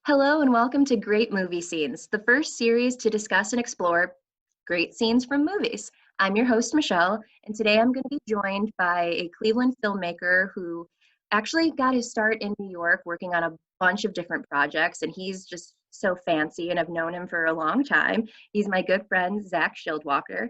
Hello and welcome to Great Movie Scenes, the first series to discuss and explore great scenes from movies. I'm your host, Michelle, and today I'm going to be joined by a Cleveland filmmaker who actually got his start in New York working on a bunch of different projects, and he's just so fancy, and I've known him for a long time. He's my good friend, Zach Schildwalker.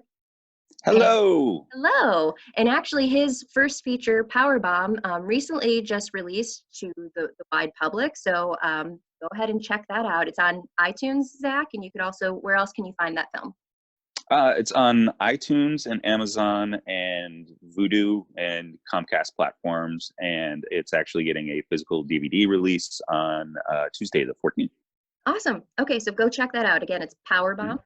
And Hello. hello. And actually, his first feature, Powerbomb, recently just released to the wide public. So go ahead and check that out. It's on iTunes, Zach, and you could also, where else can you find that film? It's on iTunes and Amazon and Vudu and Comcast platforms, and it's actually getting a physical DVD release on Tuesday the 14th. Awesome. Okay, so go check that out. Again, it's Mhm. Powerbomb,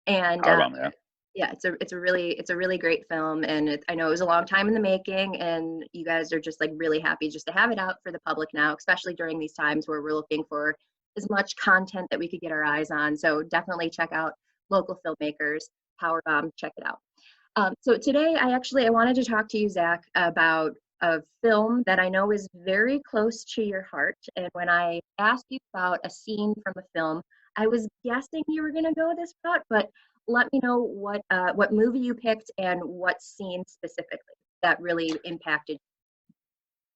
and Powerbomb, yeah. yeah, it's a really great film, and I know it was a long time in the making, and you guys are just like really happy just to have it out for the public now, especially during these times where we're looking for as much content that we could get our eyes on. So definitely check out local filmmakers, Powerbomb, check it out. So today, I wanted to talk to you, Zach, about a film that I know is very close to your heart. And when I asked you about a scene from a film, I was guessing you were going to go this route, but let me know what movie you picked and what scene specifically that really impacted.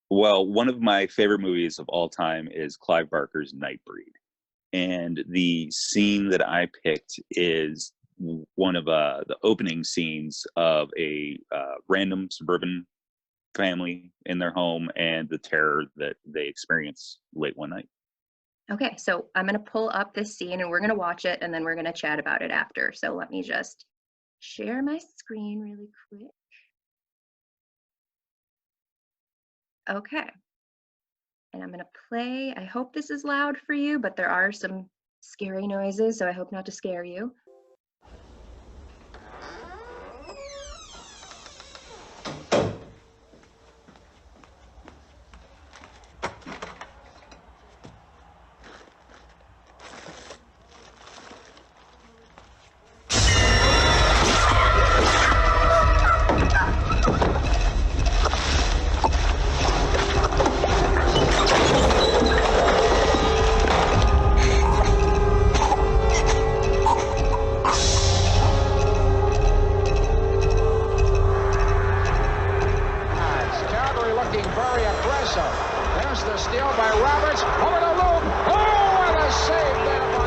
Well, one of my favorite movies of all time is Clive Barker's Nightbreed. And the scene that I picked is one of the opening scenes of a random suburban family in their home and the terror that they experience late one night. Okay, so I'm going to pull up this scene and we're going to watch it and then we're going to chat about it after. So let me just share my screen really quick. Okay. And I'm going to play. I hope this is loud for you, but there are some scary noises, so I hope not to scare you. Looking very aggressive. There's the steal by Roberts. Over the loop. Oh, what a save there by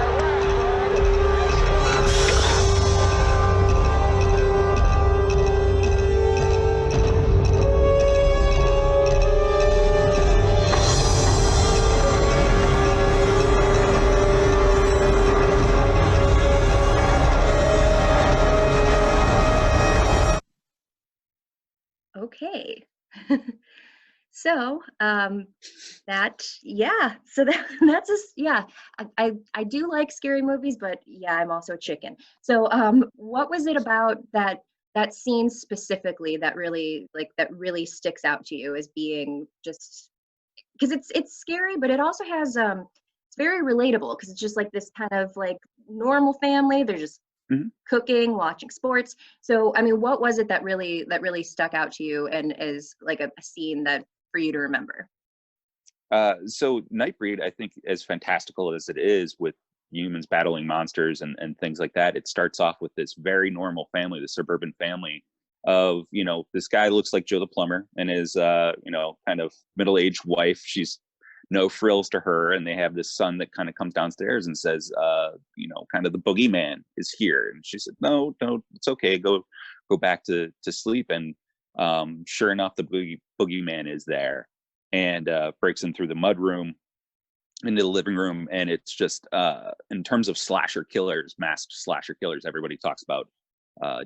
Okay. So, that's just, yeah, I do like scary movies, but yeah, I'm also chicken. So, what was it about that scene specifically that really sticks out to you as being just because it's scary, but it also has it's very relatable because it's just like this kind of like normal family. They're just Mhm. cooking, watching sports. So, I mean, what was it that really stuck out to you and is like a scene that for you to remember? So Nightbreed, I think, as fantastical as it is with humans battling monsters and things like that, it starts off with this very normal family, the suburban family of, this guy looks like Joe the plumber and his, kind of middle-aged wife. She's no frills to her, and they have this son that kind of comes downstairs and says, kind of the boogeyman is here, and she said, no, no, it's okay, go back to sleep. And sure enough, the boogeyman is there and breaks in through the mudroom into the living room. And it's just in terms of slasher killers, masked slasher killers, everybody talks about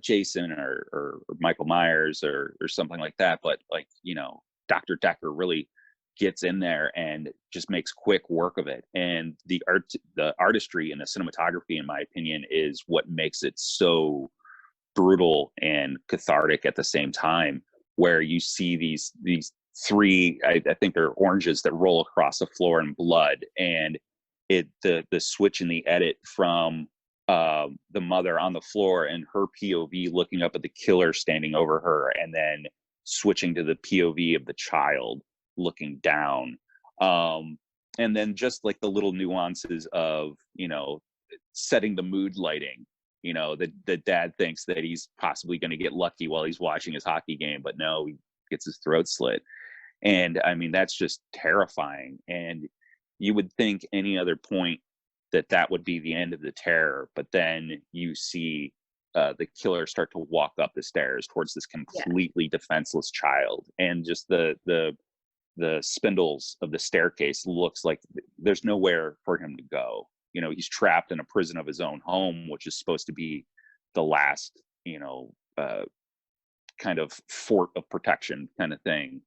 Jason or Michael Myers or something like that. But Dr. Decker really gets in there and just makes quick work of it. And the artistry and the cinematography, in my opinion, is what makes it so brutal and cathartic at the same time, where you see these three, I think they're oranges that roll across the floor in blood, and the switch in the edit from the mother on the floor and her POV looking up at the killer standing over her, and then switching to the POV of the child looking down. and then just like the little nuances of, setting the mood lighting. The dad thinks that he's possibly going to get lucky while he's watching his hockey game, but no, he gets his throat slit. And I mean, that's just terrifying. And you would think any other point that would be the end of the terror, but then you see the killer start to walk up the stairs towards this completely defenseless child, and just the spindles of the staircase looks like there's nowhere for him to go. He's trapped in a prison of his own home, which is supposed to be the last, kind of fort of protection kind of thing.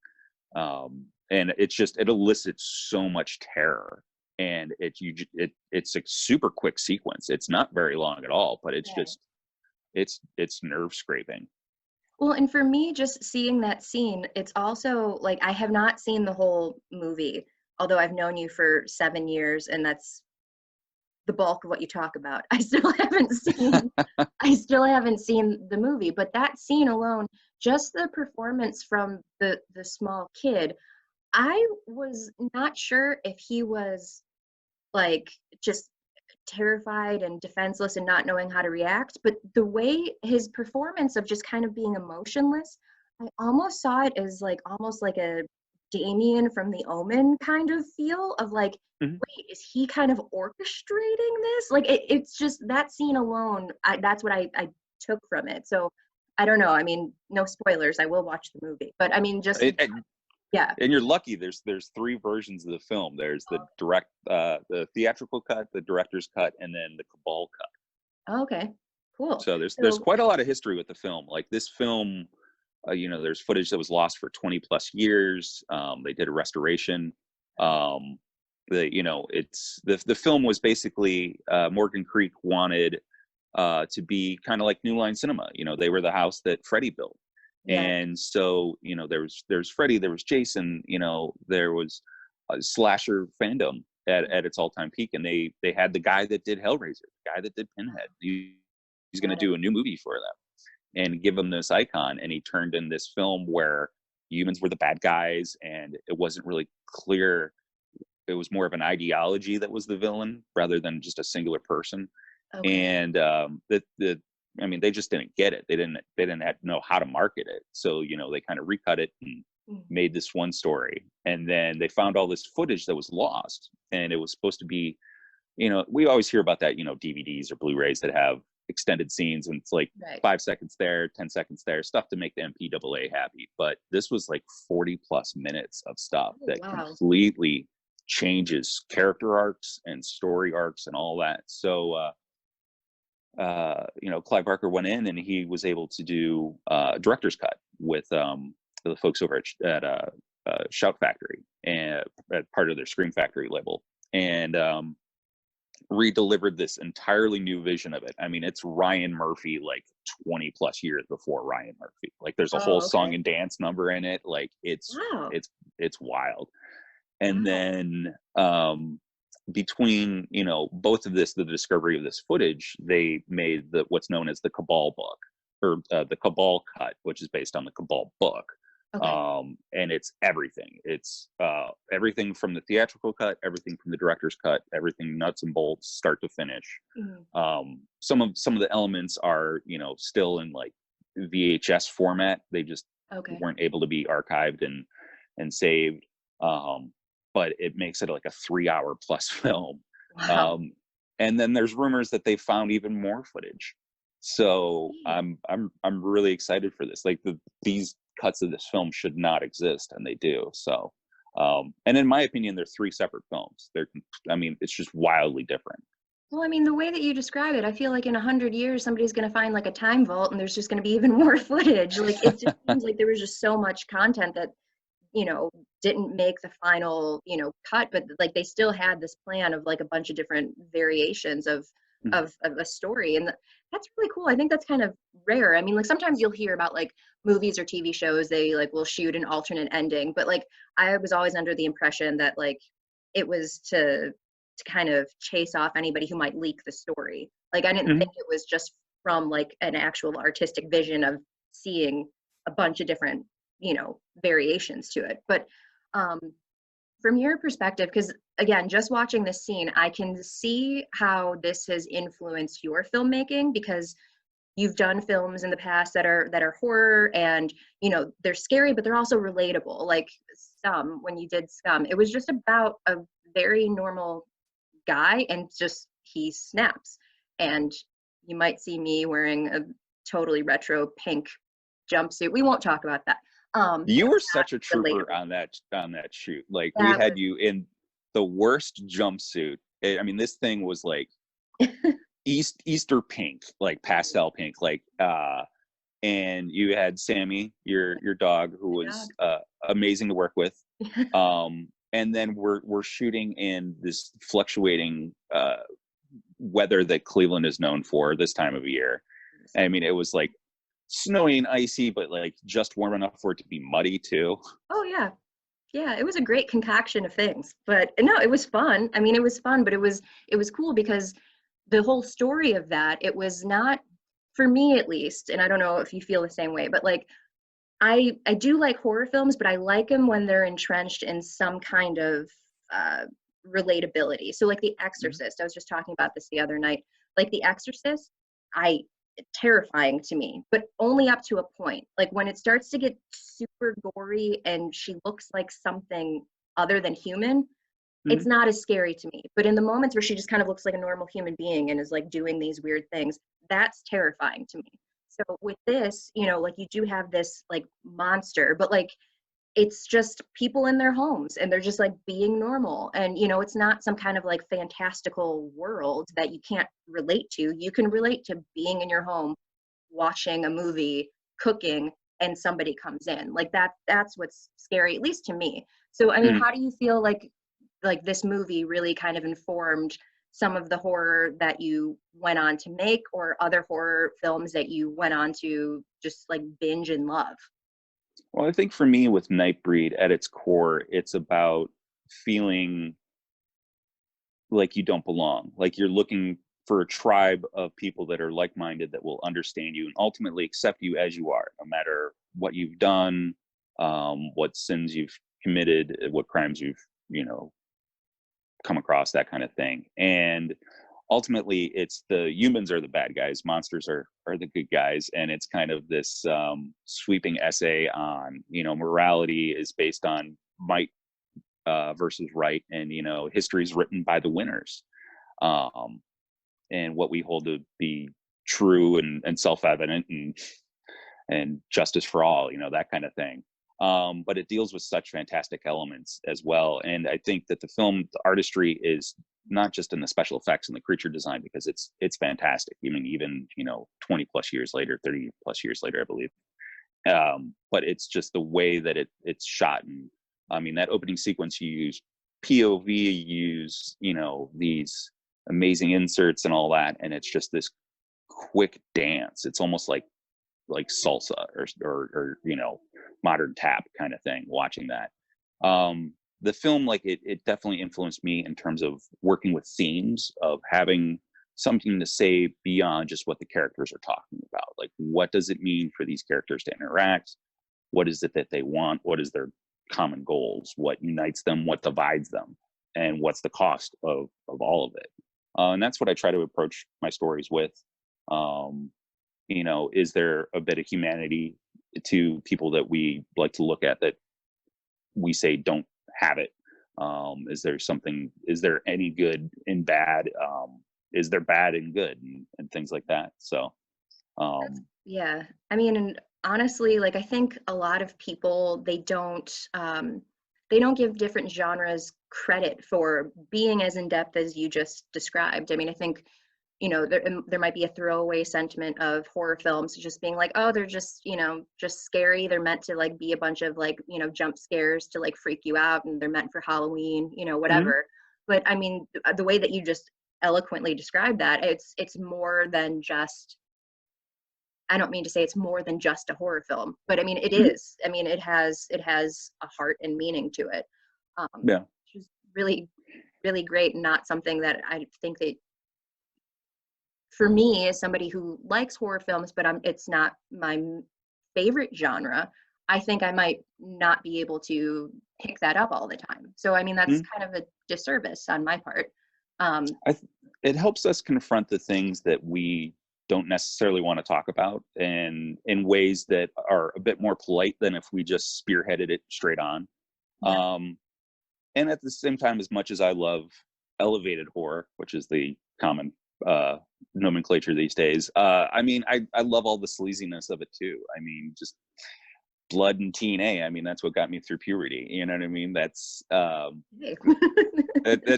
And it elicits so much terror, and it's a super quick sequence. It's not very long at all, but it's just, it's nerve scraping. Well, and for me, just seeing that scene, it's also like, I have not seen the whole movie, although I've known you for 7 years, and that's the bulk of what you talk about. I still haven't seen the movie, but that scene alone, just the performance from the small kid, I was not sure if he was like just terrified and defenseless and not knowing how to react, but the way his performance of just kind of being emotionless, I almost saw it as like almost like a Damien from The Omen kind of feel of like, wait, is he kind of orchestrating this? Like it's just that scene alone, that's what I took from it. So I don't know. I mean, no spoilers. I will watch the movie, but I mean, just yeah. And you're lucky. There's 3 versions of the film. There's the the theatrical cut, the director's cut, and then the Cabal cut. Oh, okay, cool. So there's quite a lot of history with the film. Like this film, there's footage that was lost for 20 plus years. They did a restoration. It's the film was basically Morgan Creek wanted to be kind of like New Line Cinema. They were the house that Freddie built. Yeah. And so, there's Freddie, there was Jason, there was a slasher fandom at its all-time peak. And they had the guy that did Hellraiser, the guy that did Pinhead. He's going to do a new movie for them and give them this icon. And he turned in this film where humans were the bad guys, and it wasn't really clear. It was more of an ideology that was the villain rather than just a singular person. Okay. And they just didn't get it. They didn't know how to market it. So, they kind of recut it and made this one story. And then they found all this footage that was lost. And it was supposed to be, we always hear about that, DVDs or Blu-rays that have extended scenes, and it's like 5 seconds there, 10 seconds there, stuff to make the MPAA happy. But this was like 40 plus minutes of stuff that completely changes character arcs and story arcs and all that. So, Clive Barker went in and he was able to do a director's cut with the folks over at Shout Factory, and part of their Scream Factory label, and re-delivered this entirely new vision of it. I mean, it's Ryan Murphy like 20 plus years before Ryan Murphy. Like there's a whole song and dance number in it. Like it's wild. And then between both of the discovery of this footage, they made what's known as the Cabal book, or the Cabal cut, which is based on the Cabal book. And it's everything. It's everything from the theatrical cut, everything from the director's cut, everything nuts and bolts, start to finish. Some of the elements are still in like VHS format. They just weren't able to be archived and saved. But it makes it like a 3-hour plus film. Wow. And then there's rumors that they found even more footage. So I'm really excited for this. Like these cuts of this film should not exist, and they do. So, and in my opinion, they're 3 separate films. It's just wildly different. Well, I mean, the way that you describe it, I feel like in 100 years, somebody's going to find like a time vault, and there's just going to be even more footage. Like it just seems like there was just so much content that didn't make the final, cut, but like they still had this plan of like a bunch of different variations of a story. And that's really cool. I think that's kind of rare. I mean, like sometimes you'll hear about like movies or TV shows, they like will shoot an alternate ending, but like I was always under the impression that like it was to kind of chase off anybody who might leak the story. Like I didn't think it was just from like an actual artistic vision of seeing a bunch of different variations to it. But from your perspective, because again, just watching this scene, I can see how this has influenced your filmmaking, because you've done films in the past that are horror, and you know they're scary, but they're also relatable. Like when you did Scum, it was just about a very normal guy, and just he snaps. And you might see me wearing a totally retro pink jumpsuit. We won't talk about that. You were such a trooper Relatable. on that shoot. Like we That had you in the worst jumpsuit. I mean, this thing was like was Easter pink, like pastel pink, like and you had Sammy, your dog, who my was dog. amazing to work with. And then we're shooting in this fluctuating weather that Cleveland is known for this time of year. I mean, it was like snowy and icy, but like just warm enough for it to be muddy too. Oh yeah. Yeah, it was a great concoction of things. But no, it was fun. I mean, it was fun, but it was cool because the whole story of that, it was not, for me at least, and I don't know if you feel the same way, but like I do like horror films, but I like them when they're entrenched in some kind of uh relatability. So like The Mhm. Exorcist, I was just talking about this the other night. Like The Exorcist, I terrifying to me, but only up to a point. Like when it starts to get super gory and she looks like something other than human, it's Mhm. not as scary to me. But in the moments where she just kind of looks like a normal human being and is like doing these weird things, that's terrifying to me. So with this, you know, like you do have this like monster, but like it's just people in their homes and they're just like being normal. And you know, it's not some kind of like fantastical world that you can't relate to. You can relate to being in your home, watching a movie, cooking, and somebody comes in. Like that's what's scary, at least to me. So I mean, Mhm. how do you feel like this movie really kind of informed some of the horror that you went on to make, or other horror films that you went on to just like binge and love? Well, I think for me with Nightbreed at its core, it's about feeling like you don't belong. Like you're looking for a tribe of people that are like-minded that will understand you and ultimately accept you as you are, no matter what you've done, what sins you've committed, what crimes you've, you know, come across, that kind of thing. And ultimately it's the humans are the bad guys, monsters are the good guys. And it's kind of this sweeping essay on, you know, morality is based on might versus right, and you know history is written by the winners, um, and what we hold to be true and self-evident and justice for all, you know, that kind of thing. But it deals with such fantastic elements as well. And I think that the film, the artistry is not just in the special effects and the creature design, because it's fantastic. I mean, even, you know, 20 plus years later, 30 plus years later, I believe. But it's just the way that it's shot. And I mean, that opening sequence, you use POV, you use, you know, these amazing inserts and all that. And it's just this quick dance. It's almost like salsa or you know modern tap kind of thing watching that. The film, like it definitely influenced me in terms of working with themes of having something to say beyond just what the characters are talking about. Like what does it mean for these characters to interact? What is it that they want? What is their common goals? What unites them? What divides them? And what's the cost of all of it? And that's what I try to approach my stories with. um, you know, is there a bit of humanity to people that we like to look at that we say don't have it? Is there something, is there any good in bad? Is there bad and good, and things like that? So That's, um yeah. I mean, and honestly, like I think a lot of people they don't give different genres credit for being as in depth as you just described. I mean, I think you know there might be a throwaway sentiment of horror films just being like, oh, they're just you know just scary. They're meant to like be a bunch of like you know jump scares to like freak you out, and they're meant for Halloween, you know, mhm. whatever. But I mean, the way that you just eloquently described that, it's more than just, I don't mean to say it's more than just a horror film, but I mean it Mhm. is. I mean it has a heart and meaning to it, Yeah. which is really really great, and not something that I think that for me as somebody who likes horror films, but it's not my favorite genre. I think I might not be able to pick that up all the time. So I mean, that's Mm. kind of a disservice on my part. It helps us confront the things that we don't necessarily want to talk about, and in ways that are a bit more polite than if we just spearheaded it straight on. Yeah. Um, and at the same time, as much as I love elevated horror, which is the common uh, nomenclature these days, I mean, I love all the sleaziness of it too. I mean, just blood and TNA. I mean, that's what got me through puberty. You know what I mean? That's Hey.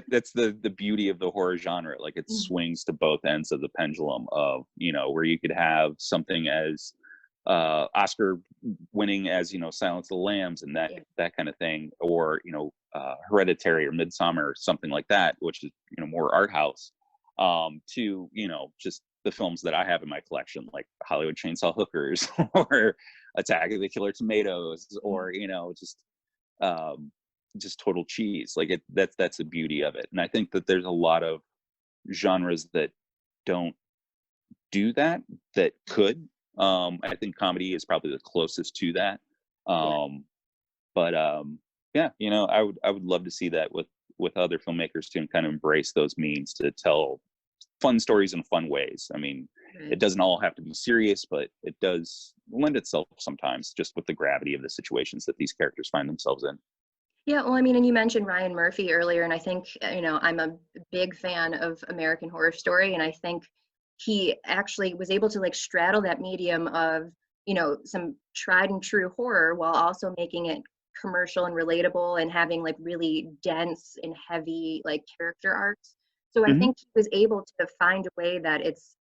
that's the beauty of the horror genre. Like, it swings to both ends of the pendulum of, you know, where you could have something as Oscar winning as, you know, Silence of the Lambs and Yeah. that kind of thing, or, you know, Hereditary or Midsummer or something like that, which is, you know, more art house, to, you know, just the films that I have in my collection, like Hollywood Chainsaw Hookers or Attack of the Killer Tomatoes, or, you know, um, just total cheese. Like, that's the beauty of it. And I think that there's a lot of genres that don't do that, that could. I think comedy is probably the closest to that. Yeah. But yeah, you know, I would love to see that with other filmmakers to kind of embrace those means to tell fun stories in fun ways. I mean, Right. it doesn't all have to be serious, but it does lend itself sometimes, just with the gravity of the situations that these characters find themselves in. Yeah, well, I mean, and you mentioned Ryan Murphy earlier, and I think, you know, I'm a big fan of American Horror Story, and I think he actually was able to like straddle that medium of, you know, some tried and true horror while also making it commercial and relatable and having like really dense and heavy like character arcs. So I Hmm. think he was able to find a way that it's,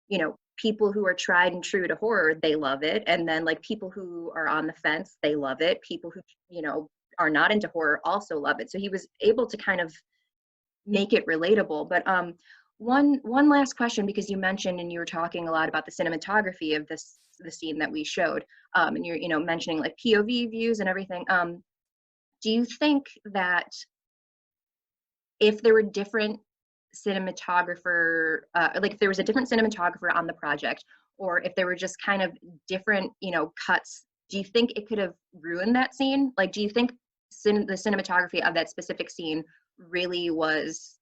you know, people who are tried and true to horror, they love it. And then like people who are on the fence, they love it. People who, you know, are not into horror also love it. So he was able to kind of make it relatable. But one last question, because you mentioned and you were talking a lot about the cinematography of the scene that we showed, and you're, you know, mentioning like POV views and everything. Do you think that if there were different cinematographer, like if there was a different cinematographer on the project, or if there were just kind of different, you know, cuts, do you think it could have ruined that scene? Like, do you think the cinematography of that specific scene really was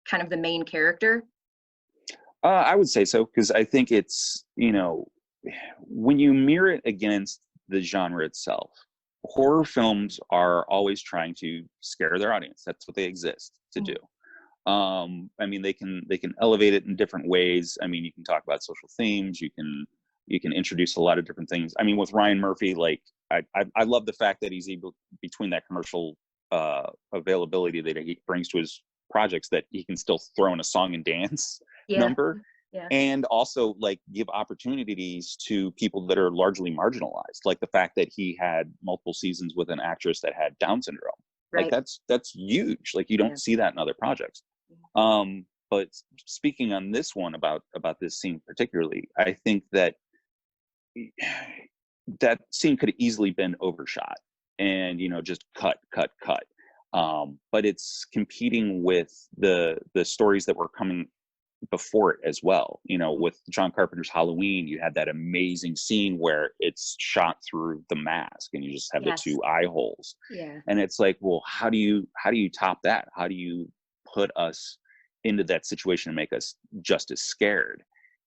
kind of the main character? I would say so, because I think it's, you know, when you mirror it against the genre itself, horror films are always trying to scare their audience. That's what they exist to do. I mean, they can elevate it in different ways. I mean, you can talk about social themes, you can introduce a lot of different things. I mean, with Ryan Murphy, like, I love the fact that he's able, between that commercial availability that he brings to his projects, that he can still throw in a song and dance Yeah, number, yeah, and also like give opportunities to people that are largely marginalized, like the fact that he had multiple seasons with an actress that had Down syndrome. Like, right. that's huge. Like, you Yeah. don't see that in other projects. But speaking on this one, about this scene particularly, I think that that scene could have easily been overshot and, you know, just cut. But it's competing with the stories that were coming before it as well. You know, with John Carpenter's Halloween, you had that amazing scene where it's shot through the mask and you just have the Yes. two eye holes. Yeah. And it's like, well, how do you top that? How do you put us into that situation and make us just as scared?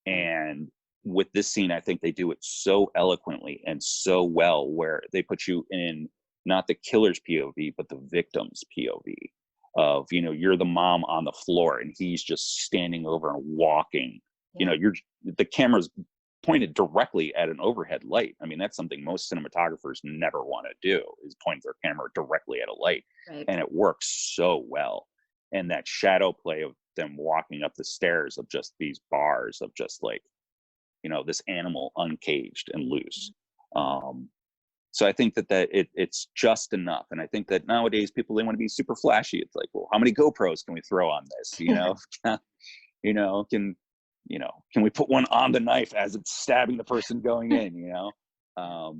Right. And with this scene, I think they do it so eloquently and so well, where they put you in not the killer's POV, but the victim's POV of, you know, you're the mom on the floor and he's just standing over and walking. You Yeah. know, the camera's pointed directly at an overhead light. I mean, that's something most cinematographers never want to do, is point their camera directly at a light. Right. And it works so well. And that shadow play of them walking up the stairs of just these bars of just like, you know, this animal uncaged and loose. Um, so I think it's just enough. And I think that nowadays people, they want to be super flashy. It's like, well, how many GoPros can we throw on this? You know, you know, can we put one on the knife as it's stabbing the person going in? You know,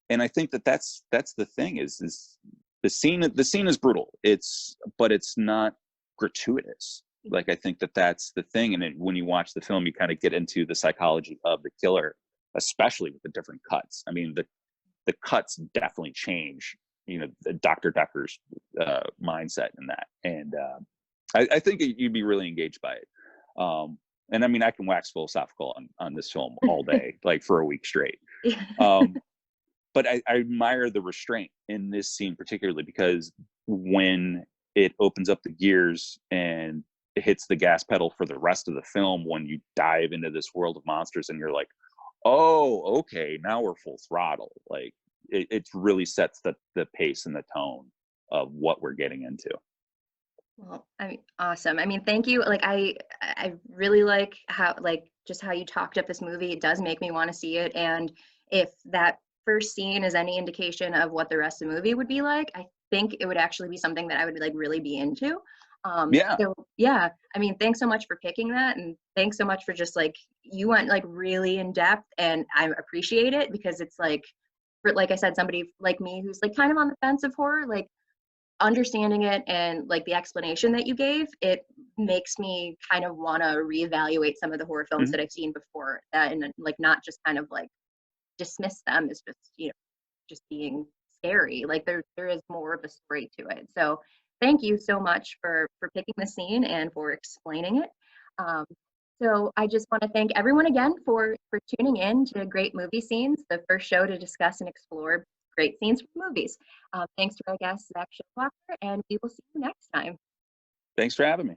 and I think that's the thing is the scene is brutal. But it's not gratuitous. Like, I think that's the thing. And when you watch the film, you kind of get into the psychology of the killer, especially with the different cuts. I mean, the cuts definitely change, you know, Dr. Decker's mindset in that. And I think you'd be really engaged by it. And I mean, I can wax philosophical on this film all day, like for a week straight. But I admire the restraint in this scene particularly, because when it opens up the gears and it hits the gas pedal for the rest of the film, when you dive into this world of monsters and you're like, oh, okay, now we're full throttle. Like it really sets the pace and the tone of what we're getting into. Well, I mean, awesome. I mean, thank you. Like, I really like how, like, just how you talked up this movie. It does make me want to see it. And if that first scene is any indication of what the rest of the movie would be like, I think it would actually be something that I would like really be into. Yeah. So yeah, I mean, thanks so much for picking that, and thanks so much for just like you went like really in depth, and I appreciate it because it's like, for, like I said, somebody like me who's like kind of on the fence of horror, like understanding it and like the explanation that you gave, it makes me kind of want to reevaluate some of the horror films Mhm. that I've seen before, and like not just kind of like dismiss them as just, you know, just being scary. Like there is more of a story to it. So thank you so much for picking the scene and for explaining it. Um, so I just want to thank everyone again for tuning in to Great Movie Scenes, the first show to discuss and explore great scenes from movies. Thanks to our guest Zach Schildwalker, and we will see you next time. Thanks for having me.